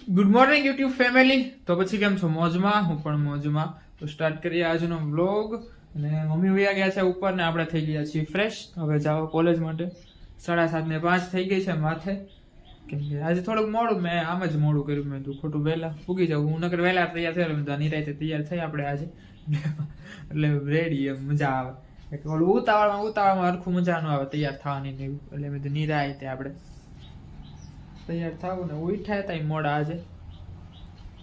Good morning YouTube family. તો પછી કેમ છો? મોજમાં? હું પણ મોજમાં. તો સ્ટાર્ટ કરીએ આજનો વ્લોગ. અને મમ્મી વયા ગયા છે ઉપર ને આપણે થઈ ગયા છીએ ફ્રેશ. હવે જાઓ કોલેજ માટે. 7:30 થઈ ગઈ છે માથે. કેમ કે આજે થોડુંક મોડું, મેં આમ જ મોડું કર્યું. મેં તું ખોટું વહેલા પૂગી જાઉં, હું નકર વહેલા તૈયાર થયો એટલે નિરાયતે તૈયાર થઈ આપણે આજે. એટલે રેડી એમ મજા આવે. ઓલું ઉતાવળમાં હરખું મજા ન આવે તૈયાર થવાની ને એવું. એટલે મેં તો નિરાયતે આપણે તૈયાર થવું ને ઉઠ્યા હતા મોડા આજે.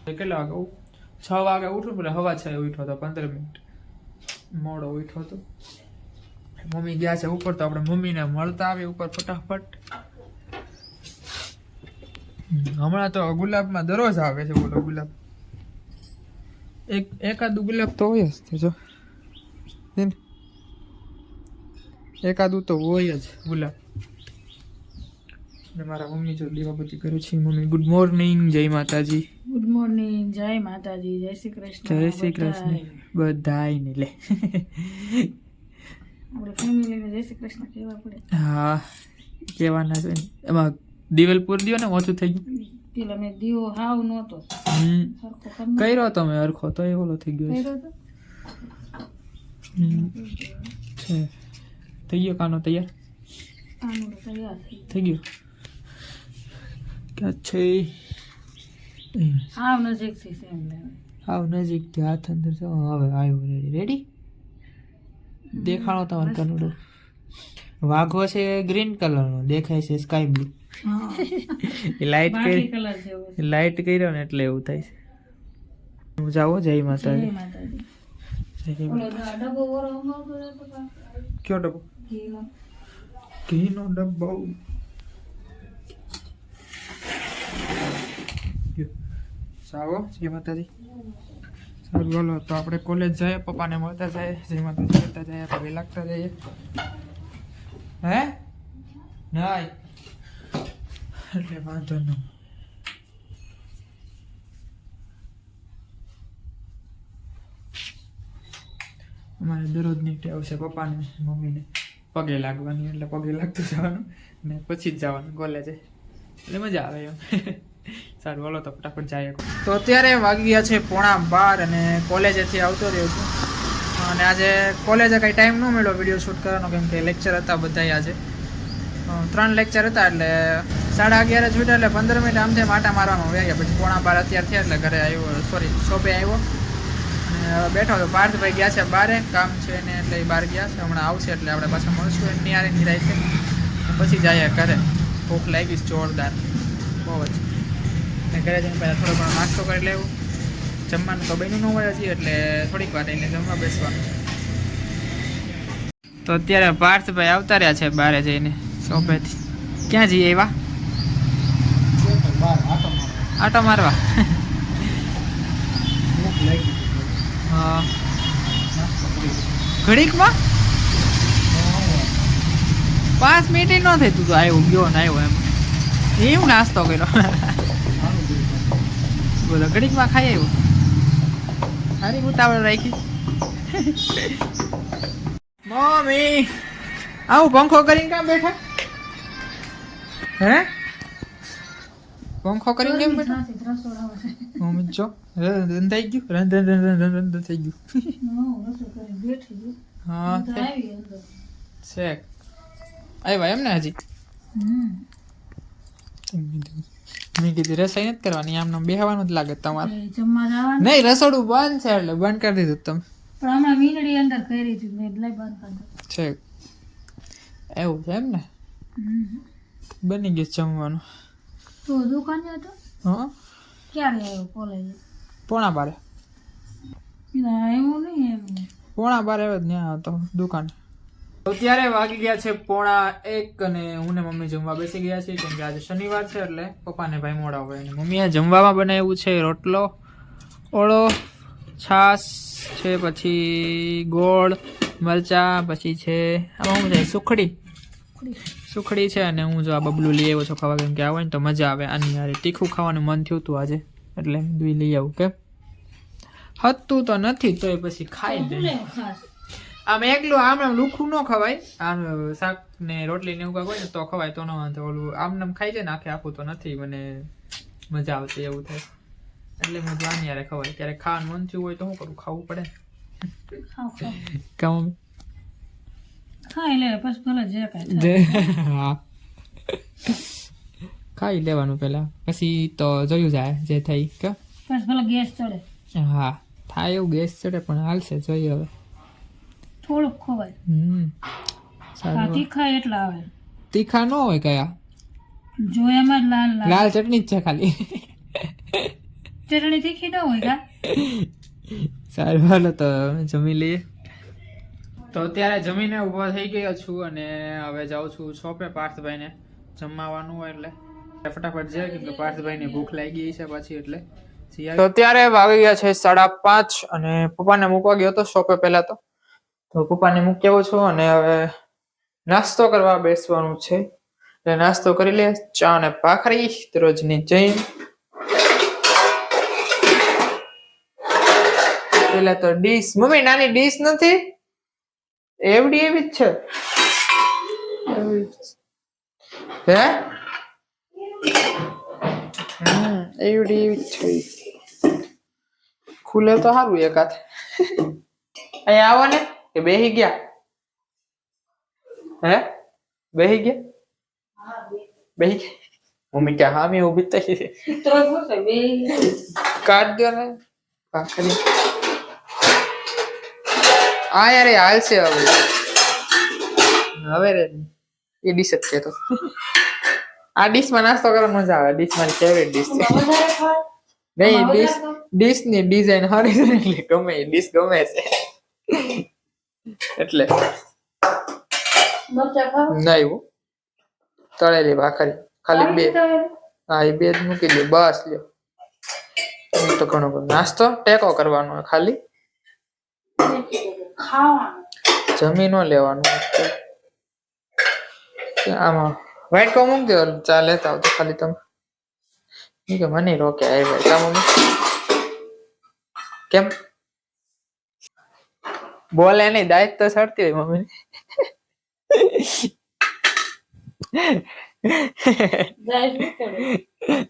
કેટલા વાગે? 6 વાગે ઉઠું, પેલા 6:15 ઉઠ્યો હતો, 15 મિનિટ મોડો ઉઠ્યો હતો. મમ્મી ગયા છે ઉપર, તો આપણે મમ્મીને મળતા આવીએ ઉપર ફટાફટ. હમણાં તો ગુલાબમાં દરરોજ આવે છે બોલો ગુલાબ. એકાદું ગુલાબ તો હોય જ. જો એકાદું તો હોય જ ગુલાબ. ને મારા મમ્મી જો દીવાબત્તી કરે છે. મમ્મી ગુડ મોર્નિંગ, જય માતાજી. ગુડ મોર્નિંગ, જય માતાજી, જય શ્રી કૃષ્ણ. જય શ્રી કૃષ્ણ બધાયને. લે આપણે ફેમિલીને જય શ્રી કૃષ્ણ કહેવા પડે. હા કહેવાના છે. એમાં દિવેલ પૂર દિયો ને ઓછું થઈ ગયું. પેલા મેં દીવો હાવ નહોતો કર્યો તો મેં હરખો, તો એ ઓલો થઈ ગયો છે. થઈ ગયો કાનો તૈયાર? આનું તૈયાર થઈ ગયું. ક્યાં છે? હાવ નજીક થી સેમ હાવ નજીક થી હાથ અંદર જાઓ. હવે આવ્યો રેડી. રેડી દેખાડો તમારે કનુડો. વાઘો છે ગ્રીન કલર નો, દેખાય છે સ્કાય બ્લુ. લાઈટ કરી કલર જેવો છે. લાઈટ કર્યો ને એટલે એવું થાય છે. હું જાઓ. જય માતાજી. જય માતાજી. ઓલો ડબ્બો ઓરો અમારો કયો ડબ્બો? ઘીનો. ઘીનો ડબ્બો. જાઓ. જય માતાજી. સારું બોલો. તો આપણે કોલેજ જઈએ, પપ્પાને મળતા જાય, જય માતાજી કરતા જાય, પગે લાગતા જઈએ. હે નહીં એટલે વાંધો ન. અમારે દરરોજની ટેવ છે પપ્પાને મમ્મીને પગે લાગવાની, એટલે પગે લાગતું જવાનું ને પછી જ જવાનું કોલેજે, એટલે મજા આવે એમ. સારું બોલો તો ફટાફટ જાય. તો અત્યારે વાગી ગયા છે 11:30 અને કોલેજેથી આવતો રહ્યો છું. અને આજે કોલેજે કંઈ ટાઈમ ન મળ્યો વિડીયો શૂટ કરવાનો, કેમ કે લેક્ચર હતા બધા. આજે 3 લેક્ચર હતા, એટલે 11:30 છૂટ્યા, એટલે 15 મિનિટ આમ તેમ આટા મારવામાં વયા ગયા. પછી 11:30 અત્યારે થયા એટલે ઘરે આવ્યો, સોરી શોપે આવ્યો અને બેઠો હતો. પાર્થભાઈ ગયા છે બહાર, કામ છે ને એટલે એ બહાર ગયા છે. હમણાં આવશે એટલે આપણે પાછા મળશું એની યારે નિરાય છે. પછી જઈએ ઘરે. ભૂખ લાગી જોરદાર, બહુ જ. ને ઘરે જઈને પહેલાં થોડો ઘણો નાસ્તો કરી લેવું. જમવાનું તો બન્યું ન હોય હજી, એટલે થોડીક વાર એને જમવા બેસવાનું. તો અત્યારે પાર્થભાઈ આવતા રહ્યા છે બહાર જઈને શોપેથી. ક્યાં જઈએ એવા? આટો મારવા. હા ઘડીકમાં 5 મિનિટ ન થઈ. તું તો આવ્યો ગયો ને આવ્યો એમ એવું નાસ્તો કર્યો. બોલો ઘડીકમાં ખાઈ આવ્યો. સારી ઉતાવળ રાખી. મમ્મી આવું પંખો કરીને કામ બેઠા? હે પંખો કરીને કેમ બેઠા? મમ્મી જો રંધન થઈ ગયું. રંધન થઈ ગયું. હા છે આવ્યા એમ ને હજી. મેં કીધું રસોઈ નથી કરવાની, આમ બેહવાનું જ લાગે તમારે. નહીં રસોડું બંધ છે એટલે બંધ કરી દીધું તમે. પણ હમણાં મીંડળી અંદર કરી હતી મેં એટલે બંધ કરી દીધું છે. એવું છે એમ ને. બની ગયું જમવાનું. તો દુકાને હતો? હા. ક્યારે આવ્યો કોલેજ? 11:30. એવું નહીં એમ 11:30 આવ્યો ત્યાં હતો દુકાન. અત્યારે વાગી ગયા છે 1:30 અને હું ને મમ્મી જમવા બેસી ગયા છે. કેમ કે આજે શનિવાર છે એટલે પપ્પાને ભાઈ મોડા હોય. અને મમ્મીએ જમવામાં બનાવ્યું છે રોટલો, ઓળો, છાશ છે, પછી ગોળ, મરચા, પછી છે આમાં શું છે સુખડી છે. અને હું જો આ બબલું લઈ આવ્યો છું ખાવા, કેમ કે આવે ને તો મજા આવે. આની યારે તીખું ખાવાનું મન થયું હતું આજે, એટલે દૂધ લઈ આવું. કેમ હતું તો નથી તોય પછી ખાઈ લે. આમ એકલું આમ લુખું ન ખવાય. આમ શાક ને રોટલી ને એવું કાંઈ હોય ને તો ખવાય, તો ન વાંધો. ઓલું આમ નામ ખાઈ જાય ને આખે આખું તો નથી મને મજા આવતી એવું થાય એટલે મેં આની યારે ખવાય ક્યારેક ખાવાનું મન થયું હોય તો શું કરું ખાવું પડે ખાવ ખાવ કામ ખાઈ લે પછી ભલે જે કાંઈ જે થાય. હા ખાઈ લેવાનું પેલા પછી તો જોયું જાય જે થઈ કે પછી ભલે ગેસ ચડે હા થાય એવું ગેસ ચડે પણ હાલશે જોઈએ હવે થોડુંક ખવાય સારું તીખા એટલા આવે તીખા ન હોય કયા જોયામાં જ લાલ લાલ લાલ ચટણી જ છે ખાલી ચટણી તીખી ન હોય કા સારું હાલો તો જમી લઈએ તો અત્યારે જમીને ઊભો થઈ ગયો છું અને હવે જાઉં છું શોપે પાર્થભાઈને જમવાનું હોય એટલે ફટાફટ જાય કેમ કે પાર્થભાઈને ભૂખ લાગી ગઈ છે પાછી એટલે તો અત્યારે વાગી ગયા છે 5:30 અને પપ્પાને મૂકવા ગયો હતો શોપે પહેલા તો પપ્પાને મૂકી આવ્યો છું અને હવે નાસ્તો કરવા બેસવાનું છે એટલે નાસ્તો કરી લે ચા અને ભાખરી રોજની જઈ પેલા તો ડીશ મમ્મી નાની ડીશ નથી એવડી એવી જ છે હે એવડી એવી જ છે ખુલે તો સારું એક હાથ અહીંયા આવો ને કે બેહી ગયા હે બેહી ગયા બેહી ગયા મમ્મી ક્યાં હા મેં ઉભી થઈ કાઢ દો ને ભાખરી આ યાર હાલ છે હવે રે એ ડીશ જ છે તો આ ડીશ માં નાસ્તો કરવાનો મજા આવે ડીશ મારી ફેવરેટ ડીશ છે નહીં ડીશ ની ડિઝાઇન સારી છે એટલે ગમે ડીશ ગમે છે એટલે નહીં તળેલી ભાખરી ખાલી બે હા એ બે જ મૂકી દે બસ લ્યો તો ઘણો બધો નાસ્તો ટેકો કરવાનો ખાલી જમી નો લેવાનું આમાં વાઈટ કો મૂક દો ચા લેતા આવ તો ખાલી તમે નહીં કે મને રોકે આવ્યા કા મમ્મી કેમ બોલે નહીં દાયત તો સડતી હોય મમ્મી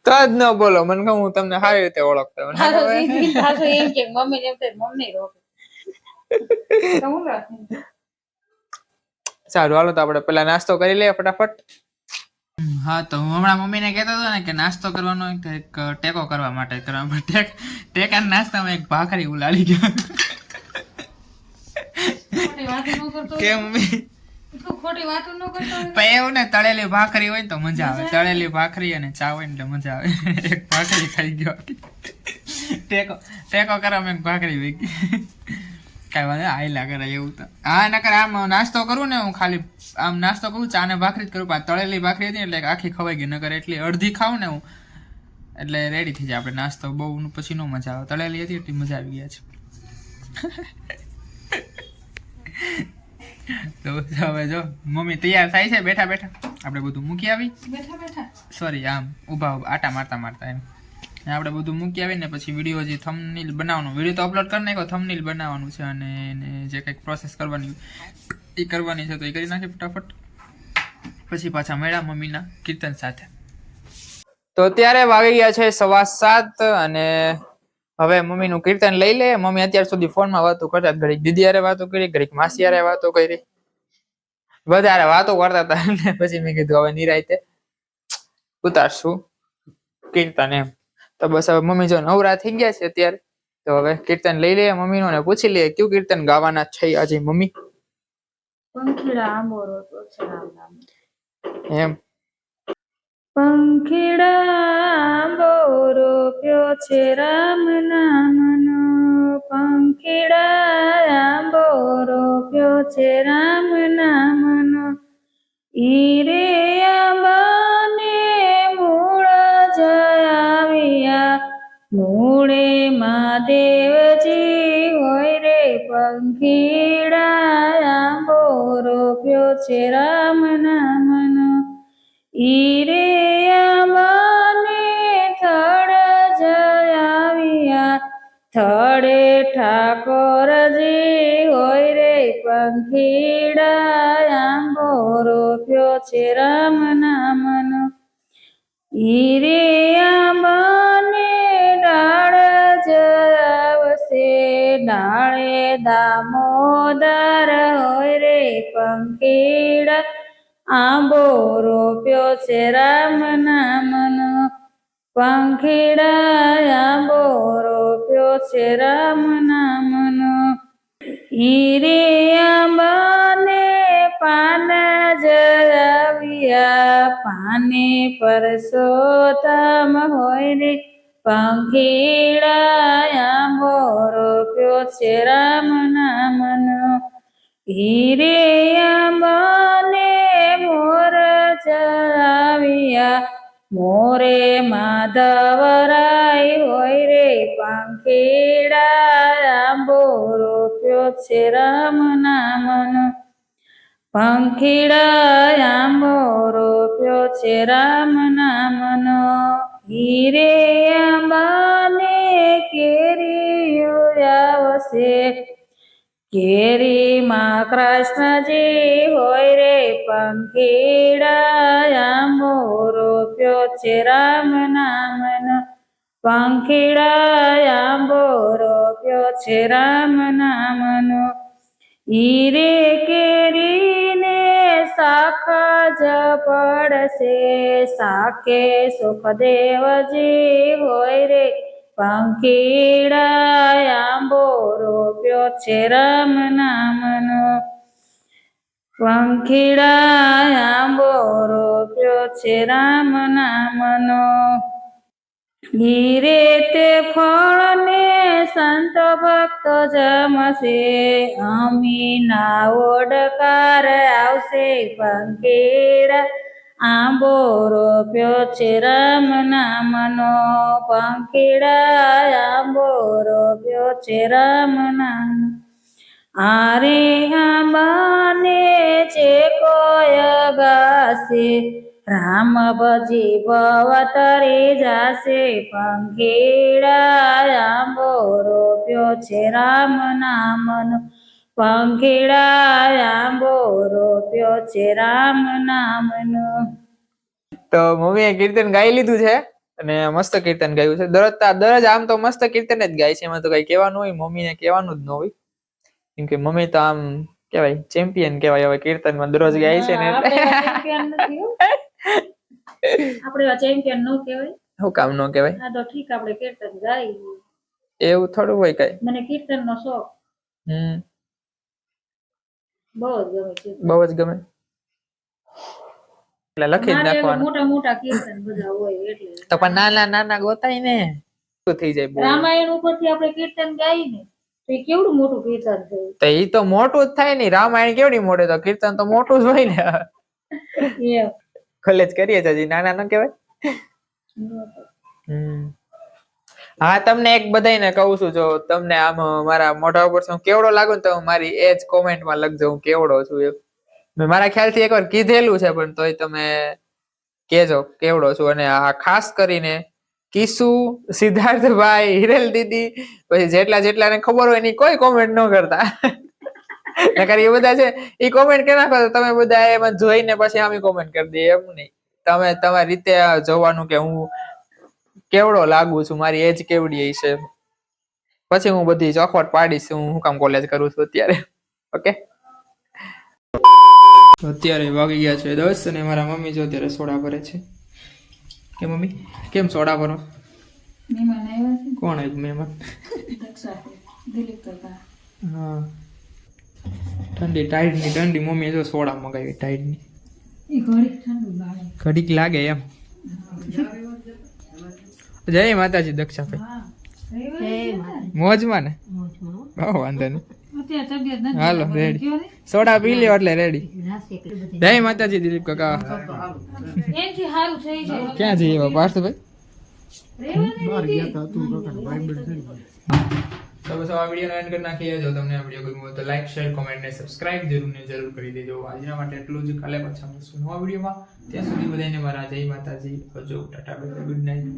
તો જ ન બોલો મને કહું હું તમને સારી રીતે ઓળખતો સારું હાલો તો આપણે પેલા નાસ્તો કરી લઈએ ફટાફટ હા તો હું હમણાં મમ્મીને કહેતો હતો ને કે નાસ્તો કરવાનો એક ટેકો કરવા માટે ટેકા નાસ્તામાં એક ભાખરી ઉલાડી ગયો કે મમ્મી એવું ને તળેલી ભાખરી હોય તો મજા આવે તળેલી ભાખરી અને ચા હોય ને એટલે મજા આવે એક ભાખરી ખાઈ ગયો ટેકો કરવામાં એક ભાખરી વેગી કઈ વાંધો આયલા કરે એવું તો હા નકર આમ નાસ્તો કરું ને હું ખાલી આમ નાસ્તો કરું ચા ને ભાખરી જ કરું પણ તળેલી ભાખરી હતી એટલે આખી ખવાઈ ગઈ નકર એટલી અડધી ખાઉં ને હું એટલે રેડી થઈ જાય આપણે નાસ્તો બહુ પછી નો મજા આવે તળેલી હતી એટલી મજા આવી ગયા છે તો હવે જો મમ્મી તૈયાર થાય છે બેઠા બેઠા આપણે બધું મૂકી આવી સોરી આમ ઊભા આટા મારતા એમ આપણે બધું મૂકી આવીને પછી વિડીયો જે થંબનેલ બનાવવાનું વિડીયો તો અપલોડ કરી નાખ્યો થંબનેલ બનાવવાનું છે અને જે કંઈક પ્રોસેસ કરવાની એ કરવાની છે તો એ કરી નાખી ફટાફટ પછી પાછા મળ્યા મમ્મીના કીર્તન સાથે તો અત્યારે વાગી ગયા છે 7:15 અને હવે મમ્મીનું કીર્તન લઈ લે મમ્મી અત્યાર સુધી ફોનમાં વાતો કરતા ઘડીક દીદી હારે વાતો કરી ઘડીક માસી હારે વાતો કરી વધારે વાતો કરતા હતા અને પછી મેં કીધું હવે નિરાયતે ઉતારશું કીર્તન એમ તો બસ હવે મમ્મી જો નવરા થઈ ગયા છે અત્યારે તો હવે કીર્તન લઈ લઈએ મમ્મીનું અને પૂછી લઈએ કયું કીર્તન ગાવાના છે આજે મમ્મી એમ પંખીડા આંબો રોપ્યો છે રામ નામનો પંખીડા આંબો રોપ્યો છે રામ નામનો ઈ રે આંબાને મૂળ જયાવ્યા મૂળે મહાદેવજી હોય રે પંખીડા આંબો રોપ્યો છે રામ નામનો ઈ રે આંબાને થડ જયાવ્યા થડે ઠાકોરજી હોય રે પંખીડા આંબો રોપ્યો છે રામ નામનો ઈ રે આંબા દામોદર હોય રે પંખીડા આંબો રોપ્યો છે રામ નામનો પંખીડા આંબો રોપ્યો છે રામ નામનો હીરે આંબાને પાન જરાવ્યા પાને પરસોત્તમ હોય રે પંખીડા આંબો રોપ્યો છે રામ નામનો હીરે આંબાને મોર ચરાવ્યા મોરે માધવરાય હોય રે પંખીડા આંબો રોપ્યો છે રામ નામનો પંખીડા આંબો રોપ્યો છે રામ નામનો હીરે આંબાને કેરીઓ આવશે કેરીમાં કૃષ્ણજી હોય રે પંખીડા આંબો રોપ્યો છે રામ નામનો પંખીડા આંબો રોપ્યો છે રામ નામનો હીરે કેરીને શાખ જ પડશે શાકે સુખદેવજી હોય રે પંખીડા આંબો રોપ્યો છે રામ નામનો પંખીડા આંબો રોપ્યો છે રામ નામનો હીરે તે ફળને સંત ભક્ત જમશે અમીના ઓડકાર આવશે પંખીડા આંબો રોપ્યો છે રામ નામનો પંખીડા આંબો રોપ્યો છે રામ નામ આરે આંબાને જે કોઈ ગાશે રામ ભજી ભવતરી જાશે પંખીડા આંબો રોપ્યો છે રામ નામનો પંખીડા આંબો રોપ્યો છે રામ નામનો તો મમ્મીએ કીર્તન ગાઈ લીધું છે અને મસ્ત કીર્તન ગાયું છે દરરોજ આમ તો મસ્ત કીર્તન જ ગાય છે એમાં તો કઈ કહેવાનું હોય મમ્મીને કહેવાનું જ ન હોય કેમ કે મમ્મી તો આમ કેવાય ચેમ્પિયન કેવાય હવે કીર્તનમાં દરરોજ ગાય છે ને આપણે ચેમ્પિયન નો કહેવાય શું કામ નો કહેવાય આ તો ઠીક આપણે કીર્તન ગાઈ એવું થોડું હોય કઈ મને કીર્તન નો શોખ બહુ જ ગમે છે બહુ જ ગમે એટલે લખી જ નાખવાનું મોટા મોટા કીર્તન બધા હોય એટલે તો પણ નાના નાના ગોતાય ને શું થઈ જાય રામાયણ ઉપરથી આપણે કીર્તન ગાઈ ને તો એ કેવડું મોટું કીર્તન થયું તો ઈ તો મોટું જ થાય ને રામાયણ કેવડી મોટે તો કીર્તન તો મોટું જ હોય ને એમ ખલે જ કરીએ છીએ નાના ન કહેવાય હા તમને એક બધાને કહું છું જો તમને આમ મારા મોઢા ઉપર હું કેવડો લાગુ ને તો મારી એજ કોમેન્ટમાં લખજો હું કેવડો છું એમ મેં મારા ખ્યાલથી એકવાર કીધેલું છે પણ તોય તમે કેજો કેવડો છું અને આ ખાસ કરીને કિસુ સિદ્ધાર્થભાઈ હિરેલ દીદી પછી જેટલાને ખબર હોય એની કોઈ કોમેન્ટ ન કરતા નકર એ બધા છે એ કોમેન્ટ કે નાખો તમે બધા એમાં જોઈને પછી આમ કોમેન્ટ કરી દે એમ નહીં તમે તમારી રીતે જોવાનું કે હું કેવડો લાગુ છું મારી એજ કેવડી છે પછી હું બધી ચોખવટ પાડીશ હું કામ કોલેજ કરું છું અત્યારે ઓકે અત્યારે વાગી ગયા છે 10 અને મારા મમ્મી જો અત્યારે સોડા ભરે છે કે મમ્મી કેમ સોડા ભરો મહેમાન આવ્યા છે કોણ આવ્યું મહેમાન દક્ષા દિલીપ કાકા હા ઠંડી ઠંડી મમ્મીએ જો સોડા મગાવી ટાઈડની એ ઘડી ઠંડુ લાગે ઘડીક લાગે એમ જય માતાજી દક્ષાભાઈ મોજમાં ને વાંધો નહીં હાલો રેડી સોડા પી લ્યો એટલે રેડી જય માતાજી દિલીપ કાકા ક્યાં જઈએ પાર્થભાઈ તો બસ આ વિડીયો એન્ડ કરી નાખીએ જો તમને આ વિડીયો ગમ્યો તો લાઈક શેર કોમેન્ટ ને સબસ્ક્રાઇબ જરૂર કરી દેજો આજના માટે એટલું જ કાલે પાછા મળશું નવા વિડીયોમાં ત્યાં સુધી બધાને મારા જય માતાજી આવજો ટાટા ગુડ નાઇટ